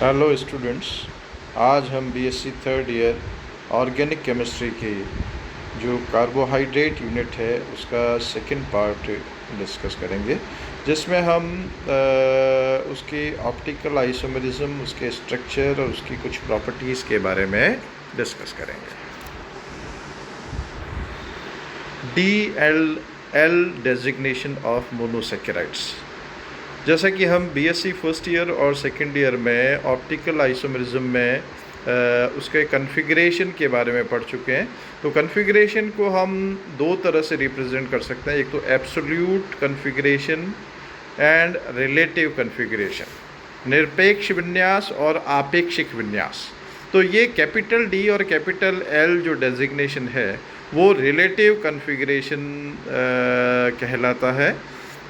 Hello students, आज हम BSc third year organic chemistry की जो कार्बोहाइड्रेट यूनिट है उसका सेकंड पार्ट डिस्कस करेंगे, जिसमें हम उसकी ऑप्टिकल आइसोमेरिज्म, उसके स्ट्रक्चर और उसकी कुछ प्रॉपर्टीज़ के बारे में डिस्कस करेंगे। DL designation of monosaccharides. जैसा कि हम बीएससी फर्स्ट ईयर और सेकेंड ईयर में ऑप्टिकल आइसोमेरिज्म में उसके कन्फिग्रेशन के बारे में पढ़ चुके हैं। तो कन्फिग्रेशन को हम दो तरह से रिप्रेजेंट कर सकते हैं, एक तो absolute configuration and relative configuration, निरपेक्ष विन्यास और आपेक्षिक विन्यास। तो ये कैपिटल डी और कैपिटल एल जो डेजिग्नेशन है वो रिलेटिव कन्फिग्रेशन कहलाता है।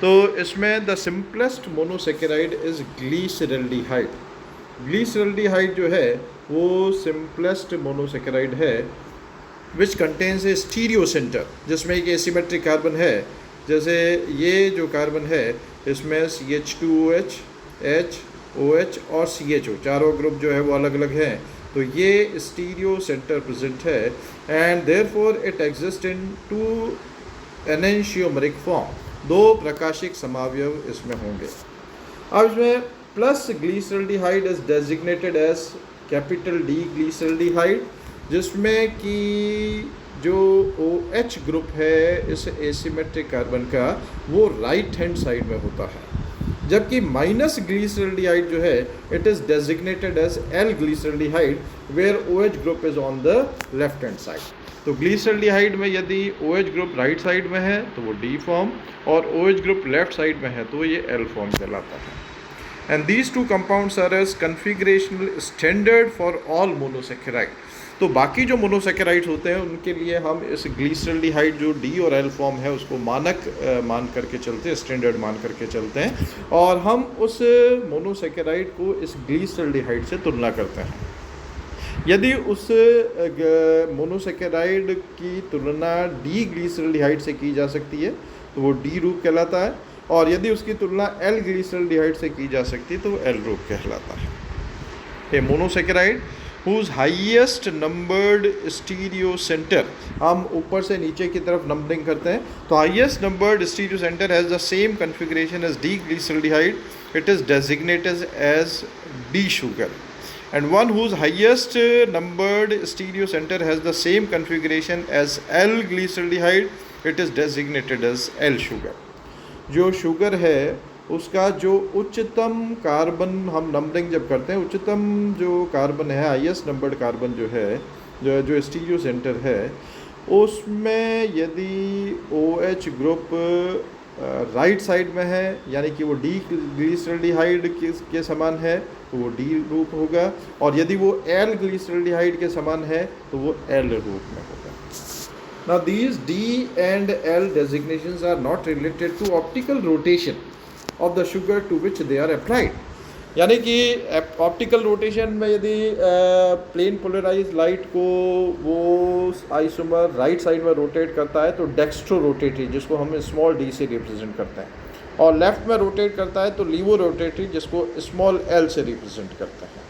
तो इसमें द सिंपलेस्ट मोनोसेकेराइड इज़ ग्लीसरल्डिहाइड। ग्लीसरल्डिहाइड जो है वो सिंपलेस्ट मोनोसेकेराइड है which contains A stereo centre, जिसमें एक एसिमेट्रिक कार्बन है। जैसे ये जो कार्बन है इसमें CH2OH, H, OH और CHO चारों ग्रुप जो है वो अलग अलग हैं। तो ये स्टीरियो सेंटर प्रेजेंट है and therefore it exist in two enantiomeric form. दो प्रकाशिक समावयव इसमें होंगे। अब इसमें plus glyceraldehyde is designated as capital D glyceraldehyde, जिसमें कि जो OH ग्रुप है इस एसिमेट्रिक कार्बन का वो राइट हैंड साइड में होता है, जबकि माइनस ग्लीसरल्डिहाइड जो है it is designated as L glyceraldehyde where OH group is on the left hand side. तो ग्लीसरल्डिहाइड में यदि OH ग्रुप राइट साइड में है तो वो D फॉर्म, और OH ग्रुप लेफ्ट साइड में है तो ये L फॉर्म कहलाता है। And these two compounds are as configurational standard for all monosaccharide. तो बाकी जो मोनोसेकेराइड्स होते हैं उनके लिए हम इस ग्लीसरल्डिहाइड जो D और L फॉर्म है उसको मानक मान करके चलते हैं, स्टैंडर्ड मान करके चलते हैं, और हम उस मोनोसेकेराइड को इस ग्लीसरल्डिहाइड से तुलना करते हैं। यदि उस मोनोसेकेराइड की तुलना डी ग्लीसरल्डिहाइड से की जा सकती है तो वो डी ग्रुप कहलाता है, और यदि उसकी तुलना एल ग्लीसरल्डिहाइड से की जा सकती है तो वो एल ग्रुप कहलाता है। ए monosaccharide whose highest numbered stereo center, हम ऊपर से नीचे की तरफ नंबरिंग करते हैं, तो highest numbered stereo center has the same configuration as D glyceraldehyde, it is designated as D sugar, and one whose highest numbered stereo center has the same configuration as L glyceraldehyde, it is designated as L sugar। जो sugar है उसका जो उच्चतम carbon हम numbering जब करते हैं, उच्चतम जो कार्बन है, हाईएस्ट नंबर्ड कार्बन जो है जो स्टीरियो सेंटर है, उसमें यदि OH ग्रुप राइट साइड में है यानी कि वो डी ग्लीसरल्डिहाइड के समान है तो वो डी ग्रुप होगा, और यदि वो एल ग्लीसरल्डिहाइड के समान है तो वो एल ग्रुप में होगा। Now these D and L designations are not related to optical rotation of the sugar to which they are applied। यानी कि ऑप्टिकल रोटेशन में यदि प्लेन पोलराइज लाइट को वो आइसोमर राइट साइड में रोटेट करता है तो डेक्स्ट्रो रोटेटरी, जिसको हम स्मॉल d से रिप्रेजेंट करते हैं, और लेफ्ट में रोटेट करता है तो लीवो रोटेटरी, जिसको स्मॉल l से रिप्रेजेंट करते हैं।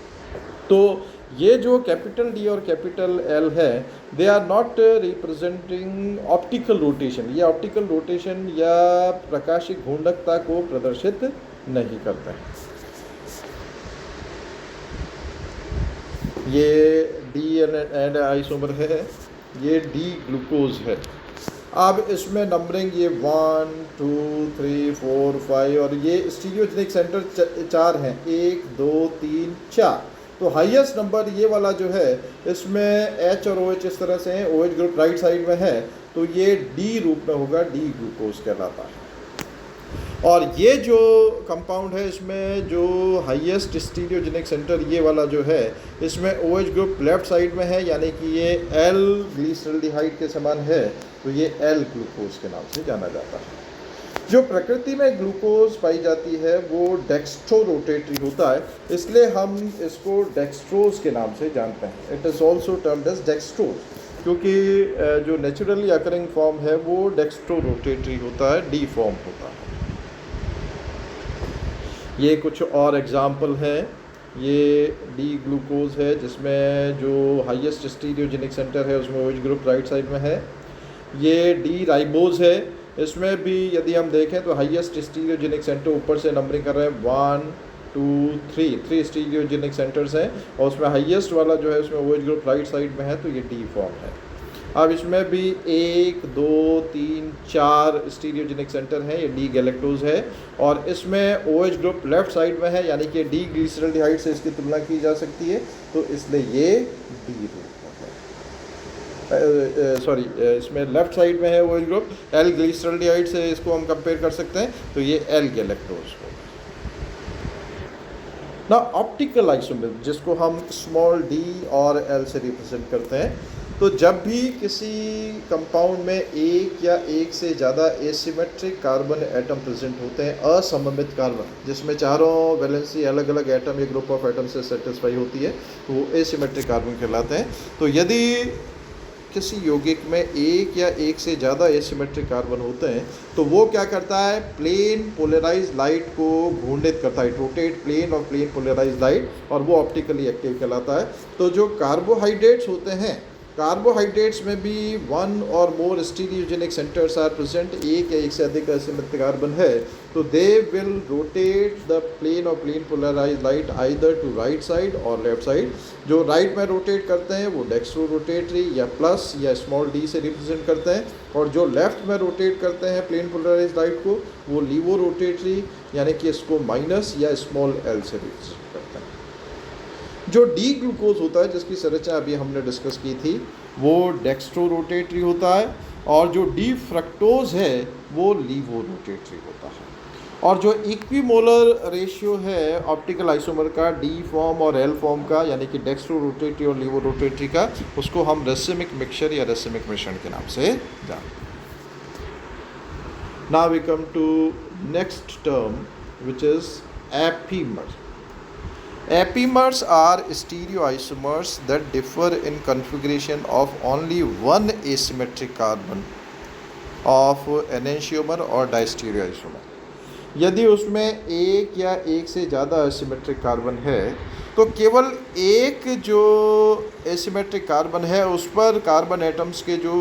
तो ये जो कैपिटल D और कैपिटल L है they are not representing optical rotation, ये ऑप्टिकल रोटेशन या प्रकाशिक घूर्णकता को प्रदर्शित नहीं करते हैं। ये D एंड आइसोमर है, ये D ग्लूकोज है। अब इसमें नंबरिंग ये 1 2 3 4 5 और ये स्टीरियोजेनिक सेंटर 4 हैं, 1 2 3 4। तो हाईएस्ट नंबर ये वाला जो है इसमें H और OH इस तरह से हैं, OH ग्रुप राइट साइड में है तो ये D रूप में होगा, D ग्लूकोज कहलाता है। और ये जो कंपाउंड है इसमें जो हाईएस्ट स्टीरियोजेनिक सेंटर ये वाला जो है इसमें OH ग्रुप लेफ्ट साइड में है यानी कि ये L ग्लीसरल्डिहाइड के समान है तो ये L ग्लूकोज के नाम से जाना जाता है। जो प्रकृति में ग्लूकोज पाई जाती है वो डेक्स्ट्रो रोटेटरी होता है, इसलिए हम इसको डेक्स्ट्रोज के नाम से जानते हैं। It is also termed as dextrose, क्योंकि जो नेचुरली अकरिंग फॉर्म है वो डेक्स्ट्रो रोटेटरी होता है, D फॉर्म होता है। ये कुछ और एग्जाम्पल हैं ये डी ग्लूकोज है जिसमें जो हाईएस्ट स्टीरियोजेनिक सेंटर है उसमें OH ग्रुप राइट साइड में है। ये डी राइबोज है, इसमें भी यदि हम देखें तो हाईएस्ट स्टीरियोजेनिक सेंटर ऊपर से नंबरिंग कर रहे हैं 1 2 3 स्टीरियोजेनिक सेंटर्स हैं और उसमें हाईएस्ट वाला जो है उसमें OH ग्रुप राइट साइड में है, तो ये डी फॉर्म है। अब इसमें भी 1 2 3 4 स्टीरियोजेनिक सेंटर हैं, ये डी गैलेक्टोज है और इसमें OH ग्रुप लेफ्ट साइड में है, यानी कि डी ग्लिसरल्डिहाइड से इसकी तुलना की जा सकती है, तो इसलिए ये डी रूप है। सॉरी, इसमें लेफ्ट साइड में है OH ग्रुप, एल ग्लिसरल्डिहाइड से इसको हम कंपेयर कर सकते हैं, तो ये एल गैलेक्टोज हो। ना ऑप्टिकल आइसोमर जिसको हम स्मॉल डी और एल से रिप्रेजेंट करते हैं, तो जब भी किसी कंपाउंड में एक या एक से ज़्यादा एसिमेट्रिक कार्बन एटम प्रेजेंट होते हैं, असममित कार्बन जिसमें चारों वैलेंसी अलग अलग एटम या ग्रुप ऑफ एटम से सेटिस्फाई होती है, तो वो एसिमेट्रिक कार्बन कहलाते हैं। तो यदि किसी यौगिक में एक या एक से ज़्यादा एसिमेट्रिक कार्बन होते हैं तो वो क्या करता है, प्लेन पोलराइज लाइट को घूर्णित करता है, रोटेट प्लेन और प्लेन पोलराइज लाइट, और वो ऑप्टिकली एक्टिव कहलाता है। तो जो कार्बोहाइड्रेट्स होते हैं, कार्बोहाइड्रेट्स में भी 1 और more stereogenic centres are present, एक या एक से अधिक एसिमेट्रिक कार्बन है, तो they will rotate the plane और plane polarise light either to right side और लेफ्ट साइड। जो राइट में रोटेट करते हैं वो डेक्स्ट्रो रोटेटरी या प्लस या स्मॉल डी से रिप्रेजेंट करते हैं, और जो लेफ्ट में रोटेट करते हैं प्लेन पोलराइज लाइट को, वो लीवो रोटेटरी यानी कि इसको माइनस या स्मॉल एल से रिप्रेजेंट करते हैं। जो डी ग्लूकोज होता है जिसकी संरचना अभी हमने डिस्कस की थी, वो डेक्स्ट्रो रोटेटरी होता है, और जो डी फ्रक्टोज है वो लीवो रोटेटरी होता है। और जो इक्विमोलर रेशियो है ऑप्टिकल आइसोमर का डी फॉर्म और एल फॉर्म का, यानी कि डेक्स्ट्रो रोटेटरी और लीवो रोटेटरी का, उसको हम रेसिमिक मिक्सचर या रेसिमिक मिश्रण के नाम से जानते हैं। Now we come to next term which is epimer. Epimers are stereoisomers that differ in configuration of only one asymmetric carbon of enantiomer or distereoisomer। यदि उसमें एक या एक से ज़्यादा एसिमेट्रिक कार्बन है तो केवल एक जो एसिमेट्रिक कार्बन है उस पर कार्बन एटम्स के जो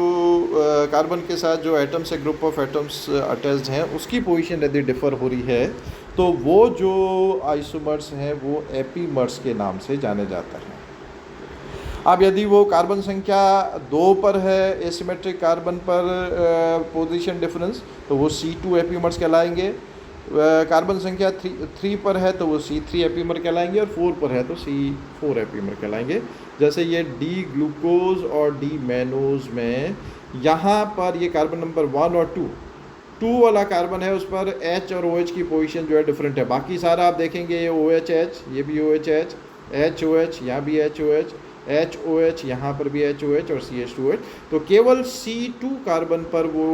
कार्बन के साथ जो एटम्स है, ग्रुप ऑफ एटम्स अटैच्ड हैं, उसकी पोजीशन यदि डिफ़र हो रही है तो वो जो आइसोमर्स हैं वो एपीमर्स के नाम से जाने जाता है। अब यदि वो कार्बन संख्या 2 पर है एसिमेट्रिक कार्बन पर पोजीशन डिफरेंस, तो वो C2 एपीमर्स कहलाएंगे। कार्बन संख्या 3 पर है तो वो C3 एपीमर कहलाएंगे, और 4 पर है तो C4 एपीमर कहलाएंगे। जैसे ये डी ग्लूकोज और डी मैनोज में यहाँ पर ये कार्बन नंबर 1 और 2 वाला कार्बन है, उस पर H और OH की पोजीशन जो है डिफरेंट है। बाकी सारा आप देखेंगे ये OH, ये भी OH, HOH, यहाँ भी HOH, HOH, यहाँ पर भी HOH और CH2OH। तो केवल C2 कार्बन पर वो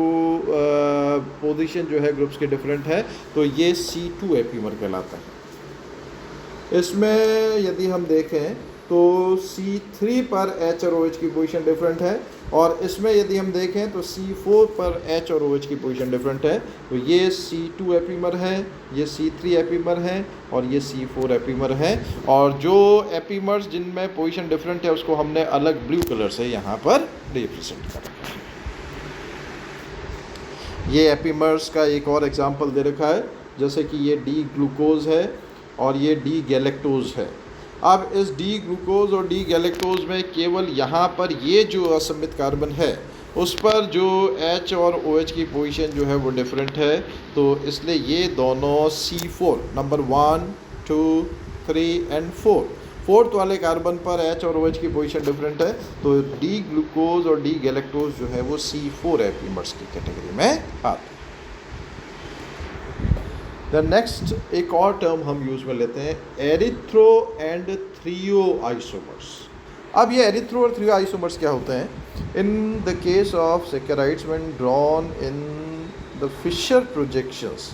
पोजीशन जो है ग्रुप्स के डिफरेंट है, तो ये C2 एपीमर कहलाता है। इसमें यदि हम देखें तो C3 पर H और OH की पोजीशन डिफरेंट है, और इसमें यदि हम देखें तो C4 पर H और OH की पोजीशन डिफरेंट है। तो ये C2 एपीमर है, ये C3 एपीमर है और ये C4 एपीमर है। और जो एपीमर्स जिनमें पोजीशन डिफरेंट है उसको हमने अलग ब्लू कलर से यहाँ पर रिप्रेजेंट कर रखा है। ये एपीमर्स का एक और एग्जांपल दे रखा है, जैसे कि ये डी ग्लूकोज है और ये डी गैलेक्टोज है। अब इस डी ग्लूकोज और डी गैलेक्टोज में केवल यहाँ पर ये जो असमित कार्बन है उस पर जो H और OH की पोजीशन जो है वो डिफरेंट है, तो इसलिए ये दोनों C4 नंबर 1 2 3 एंड 4 वाले कार्बन पर H और OH की पोजीशन डिफरेंट है, तो डी ग्लूकोज और डी गैलेक्टोज जो है वो C4 एपीमर्स की कैटेगरी में आते हैं। द नेक्स्ट एक और टर्म हम यूज़ में लेते हैं, एरिथ्रो एंड थ्रियो आइसोमर्स। अब ये एरिथ्रो और थ्रियो आइसोमर्स क्या होते हैं? In the case of saccharides when drawn in the Fischer projections,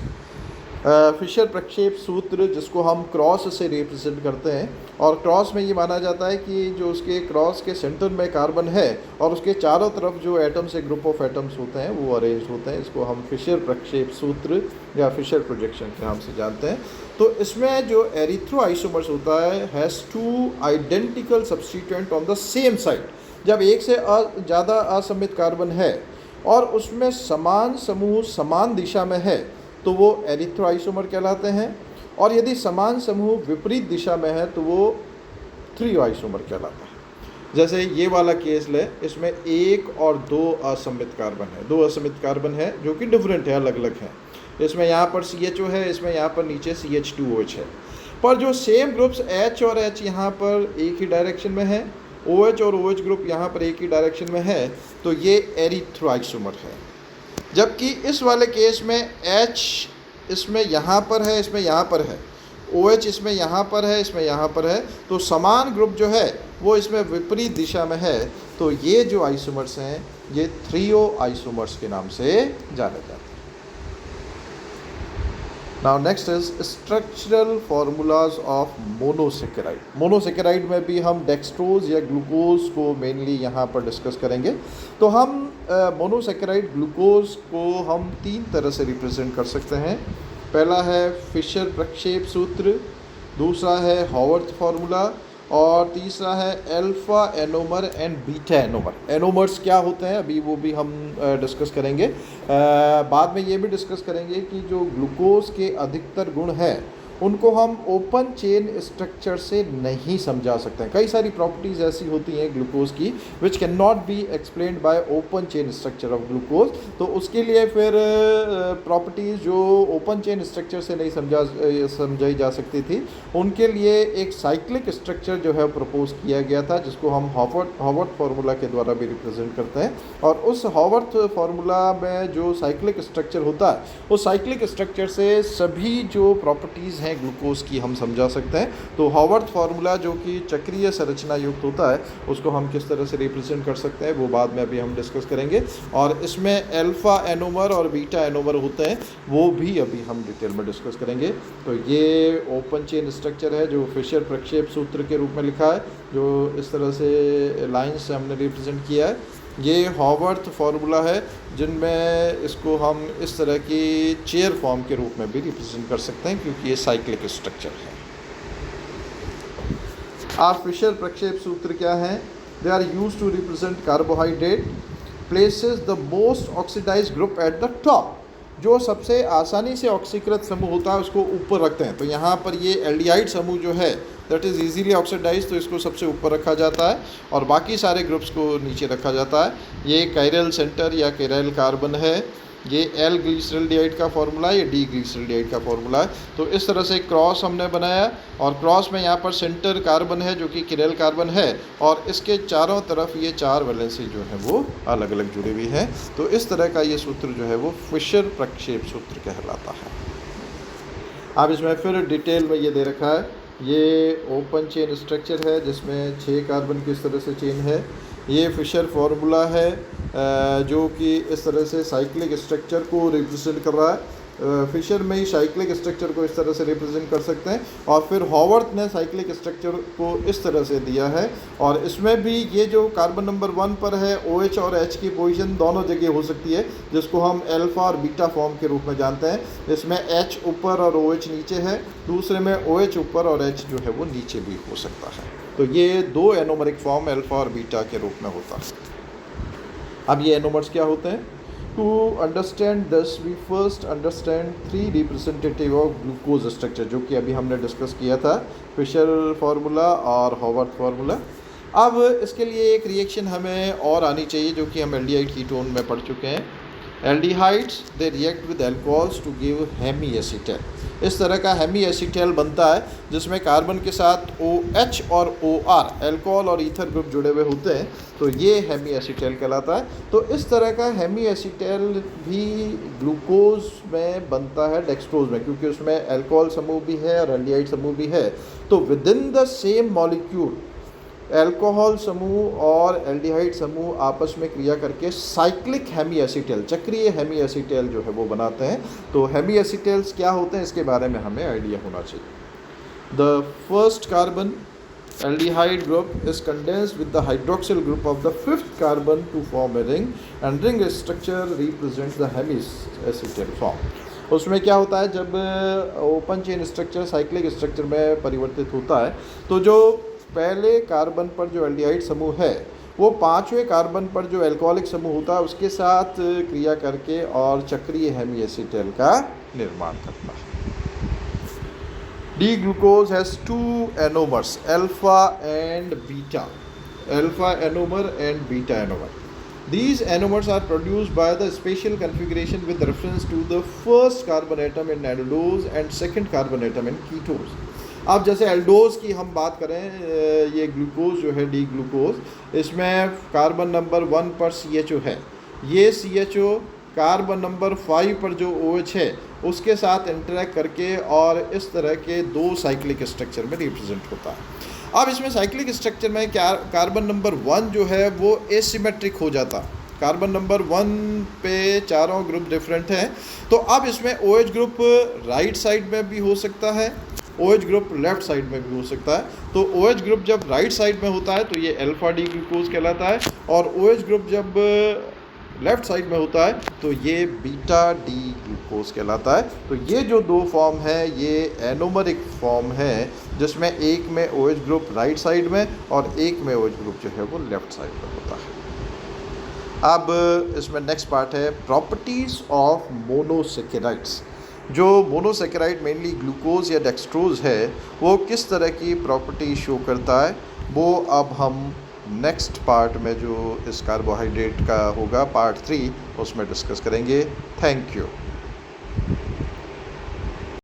Fischer प्रक्षेप सूत्र जिसको हम क्रॉस से रिप्रेजेंट करते हैं, और क्रॉस में ये माना जाता है कि जो उसके क्रॉस के सेंटर में कार्बन है और उसके चारों तरफ जो एटम्स या ग्रुप ऑफ एटम्स होते हैं वो अरेंज होते हैं। इसको हम फिशर प्रक्षेप सूत्र या फिशर प्रोजेक्शन के नाम से जानते हैं। तो इसमें जो एरिथ्रो आइसोमर्स होता है has two identical substituent on the same side. जब एक से ज़्यादा असमित कार्बन है और उसमें समान समूह समान दिशा में है तो वो एरिथ्रो आइसोमर कहलाते हैं, और यदि समान समूह विपरीत दिशा में है तो वो थ्रियो आइसोमर कहलाता है। जैसे ये वाला केस ले, इसमें 1 और 2 असमित कार्बन है, 2 असमित कार्बन है जो कि डिफरेंट है, अलग अलग हैं। इसमें यहाँ पर CHO है, इसमें यहाँ पर नीचे CH2OH है, पर जो सेम ग्रुप्स H और H यहाँ पर एक ही डायरेक्शन में है, OH और OH ग्रुप यहाँ पर एक ही डायरेक्शन में है, तो ये एरिथ्रो आइसोमर है। जबकि इस वाले केस में H इसमें यहाँ पर है, इसमें यहाँ पर है, OH इसमें यहाँ पर है, इसमें यहाँ पर है, तो समान ग्रुप जो है वो इसमें विपरीत दिशा में है, तो ये जो आइसोमर्स हैं ये थ्रियो आइसोमर्स के नाम से जाने जाते हैं। Now next is structural formulas of monosaccharide. Monosaccharide में भी हम डेक्सट्रोज या ग्लूकोज को मेनली यहाँ पर डिस्कस करेंगे। तो हम मोनोसेकेराइड ग्लूकोज को हम 3 तरह से रिप्रेजेंट कर सकते हैं। पहला है फिशर प्रक्षेप सूत्र, दूसरा है हॉवर्थ फार्मूला, और तीसरा है alpha anomer and beta anomer. Anomers क्या होते हैं अभी वो भी हम डिस्कस करेंगे। बाद में ये भी डिस्कस करेंगे कि जो ग्लूकोज के अधिकतर गुण हैं उनको हम ओपन चेन स्ट्रक्चर से नहीं समझा सकते हैं। कई सारी प्रॉपर्टीज़ ऐसी होती हैं ग्लूकोज की which can not be explained bye open chain structure of glucose. तो उसके लिए फिर प्रॉपर्टीज़ जो ओपन चेन स्ट्रक्चर से नहीं समझाई जा सकती थी उनके लिए एक साइक्लिक स्ट्रक्चर जो है प्रपोज किया गया था, जिसको हम हॉवर्थ फार्मूला के द्वारा भी रिप्रेजेंट करते हैं। और उस हॉवर्थ फार्मूला में जो साइक्लिक स्ट्रक्चर होता है उस साइक्लिक स्ट्रक्चर से सभी जो प्रॉपर्टीज़ ग्लूकोज की हम समझा सकते हैं। तो हॉवर्थ फार्मूला जो कि चक्रीय संरचना युक्त होता है उसको हम किस तरह से रिप्रेजेंट कर सकते हैं वो बाद में अभी हम डिस्कस करेंगे। और इसमें अल्फा एनोमर और बीटा एनोमर होते हैं वो भी अभी हम डिटेल में डिस्कस करेंगे। तो ये ओपन चेन स्ट्रक्चर है जो फिशर प्रक्षेप सूत्र के रूप में लिखा है, जो इस तरह से लाइन से हमने रिप्रेजेंट किया है। ये हॉवर्थ फार्मूला है जिनमें इसको हम इस तरह की चेयर फॉर्म के रूप में भी रिप्रेजेंट कर सकते हैं क्योंकि ये साइक्लिक स्ट्रक्चर है। आप फिशर प्रक्षेप सूत्र क्या हैं? They are used to represent carbohydrate places the most oxidised group at the top. जो सबसे आसानी से ऑक्सीकृत समूह होता है उसको ऊपर रखते हैं। तो यहाँ पर ये एल्डिहाइड समूह जो है दैट इज़ इजीली ऑक्सीडाइज, तो इसको सबसे ऊपर रखा जाता है और बाकी सारे ग्रुप्स को नीचे रखा जाता है। ये कैरल सेंटर या कैरल कार्बन है, ये एल ग्लिसरल्डिहाइड का फार्मूला, ये डी ग्लिसरल्डिहाइड का फार्मूला है। तो इस तरह से क्रॉस हमने बनाया और क्रॉस में यहाँ पर सेंटर कार्बन है जो कि कैरल कार्बन है और इसके चारों तरफ ये 4 वैलेंसी जो है वो अलग अलग जुड़ी हुई हैं। तो इस तरह का ये सूत्र जो है वो फिशर प्रक्षेप सूत्र कहलाता है। अब इसमें फिर डिटेल में ये दे रखा है, ये ओपन चेन स्ट्रक्चर है जिसमें 6 कार्बन की इस तरह से चेन है। ये फिशर फार्मूला है जो कि इस तरह से साइक्लिक स्ट्रक्चर को रिप्रेजेंट कर रहा है। फिशर में ही साइक्लिक स्ट्रक्चर को इस तरह से रिप्रेजेंट कर सकते हैं और फिर हॉवर्थ ने साइक्लिक स्ट्रक्चर को इस तरह से दिया है। और इसमें भी ये जो कार्बन नंबर 1 पर है OH और H की पोजीशन दोनों जगह हो सकती है जिसको हम अल्फा और बीटा फॉर्म के रूप में जानते हैं। इसमें H ऊपर और OH नीचे है, दूसरे में OH ऊपर और H जो है वो नीचे भी हो सकता है। तो ये 2 एनोमरिक फॉर्म अल्फा और बीटा के रूप में होता है। अब ये एनोमर्स क्या होते हैं? To understand this, we first understand 3 representative of glucose structure जो कि अभी हमने डिस्कस किया था, फिशर फार्मूला और हॉवर्थ फार्मूला। अब इसके लिए एक रिएक्शन हमें और आनी चाहिए जो कि हम एल्डिहाइड कीटोन में पढ़ चुके हैं। Aldehydes they react with alcohols to give hemiacetal. इस तरह का हेमी एसीटेल बनता है जिसमें कार्बन के साथ OH और OR अल्कोहल और ईथर ग्रुप जुड़े हुए होते हैं, तो ये हेमी एसीटेल कहलाता है। तो इस तरह का हेमी एसीटेल भी ग्लूकोज में बनता है डेक्सट्रोज में, क्योंकि उसमें अल्कोहल समूह भी है और एल्डिहाइड समूह भी है। तो with in the same molecule alcohol समूह और एल्डिहाइड समूह आपस में क्रिया करके साइक्लिक हेमी एसीटेल, चक्रीय हेमी एसीटेल जो है वो बनाते हैं। तो हेमी एसीटेल्स क्या होते हैं इसके बारे में हमें आइडिया होना चाहिए। The first carbon aldehyde group is condensed with the hydroxyl group of the fifth carbon to form a ring, and ring structure represents the hemiacetal form। उसमें क्या होता है, जब open chain structure cyclic structure में परिवर्तित होता है तो जो पहले कार्बन पर जो एल्डिहाइड समूह है वो पांचवें कार्बन पर जो एल्कोहलिक समूह होता है उसके साथ क्रिया करके और चक्रीय हेमिएसिटेल का निर्माण करता है। D-glucose has two anomers, alpha and beta, alpha anomer and beta anomer. These anomers are produced by the special configuration with reference to the first carbon atom in aldose and second carbon atom in ketose। अब जैसे aldose की हम बात करें, ये glucose जो है D glucose, इसमें कार्बन नंबर 1 पर CHO है, ये CHO कार्बन नंबर 5 पर जो OH है उसके साथ इंटरेक्ट करके और इस तरह के दो साइक्लिक स्ट्रक्चर में रिप्रेजेंट होता है। अब इसमें साइक्लिक स्ट्रक्चर में क्या कार्बन नंबर 1 जो है वो एसिमेट्रिक हो जाता। कार्बन नंबर 1 पे चारों ग्रुप डिफरेंट हैं, तो अब इसमें OH ग्रुप राइट साइड में भी हो सकता है, OH ग्रुप लेफ्ट साइड में भी हो सकता है। तो OH ग्रुप जब राइट साइड में होता है तो ये अल्फा डी ग्लूकोज कहलाता है, और OH ग्रुप जब लेफ्ट साइड में होता है तो ये बीटा डी ग्लूकोज कहलाता है। तो ये जो दो फॉर्म है ये एनोमरिक फॉर्म है, जिसमें एक में OH ग्रुप राइट साइड में और एक में OH ग्रुप जो है वो लेफ्ट साइड में होता है। अब इसमें नेक्स्ट पार्ट है प्रॉपर्टीज़ ऑफ मोनोसेकेराइड्स। जो मोनोसेकेराइड मेनली ग्लूकोज या डेक्सट्रोज है वो किस तरह की प्रॉपर्टी शो करता है, वो अब हम नेक्स्ट पार्ट में जो इस कार्बोहाइड्रेट का होगा पार्ट 3 उसमें डिस्कस करेंगे। Thank you.